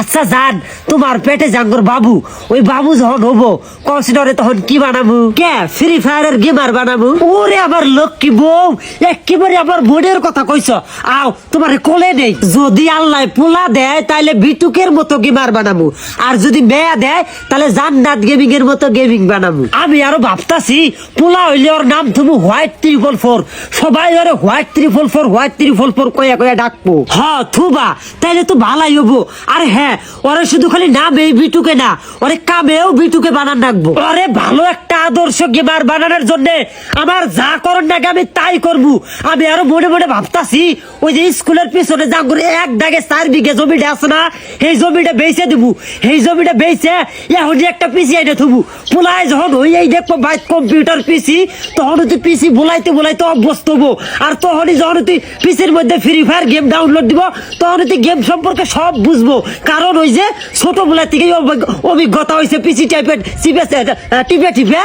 আচ্ছা জান, তোমার পেটে জাঙ্গর বাবু, ওই বাবু যখন হবো কনসিডারে তখন কি বানাবো? কে ফ্রি ফায়ারের গেমার বানাবো? ওরে আমার লক্ষ্মী বউ, একেবারে আমার বোনের কথা কইছ। আও তোমার কোলে নেই, যদি আল্লাহ পোলা দেয় তাহলে বিটুকের মতো গেমার বানাবো, আর যদি মেয়া দেয় তাহলে জান্নাত গেমিং এর মতো গেমিং বানাবো। আমি আরো ভাবতাছি পোলা হইলে ওর নাম তুমি হোয়াইট 444, সবাই ওরে হোয়াইট 444 হোয়াইট 444 কয়া কয়া ডাকবো। হ্যাঁ থুবা, তাইলে তো ভালাই হবো। আর হ্যাঁ, ওরে শুধু খালি নামে বিটুকে না, ওরে কামেও বিটুকে বানান রাখবো। ওরে ভালো একটা আদর্শ গেমার বানানোর জন্য আমার যা করার নাকি আমি তাই করবো। আমি আরো মনে মনে ভাবতাছি ওই যে স্কুলের পিছনে যা করে এক দাগে 4 বিঘা জমিটা আছে না, এই জমিটা বেচে দিব। এই জমিটা বেচে এখনই একটা পিসি আইনে থুবু। পোলাই যখন ওই এই দেখবো বাইক কম্পিউটার পিসি, তখন তুই পিসি বলাইতে বলাইতে অভ্যস্ত হবো। আর তখনই যখন তুই পিসির মধ্যে ফ্রি ফায়ার গেম ডাউনলোড দিব, তখন তুই গেম সম্পর্কে সব বুঝবো। কারণ ওই যে ছোটবেলা থেকেই অভিজ্ঞতা হয়েছে পিসি টাইপের টিপে টিপে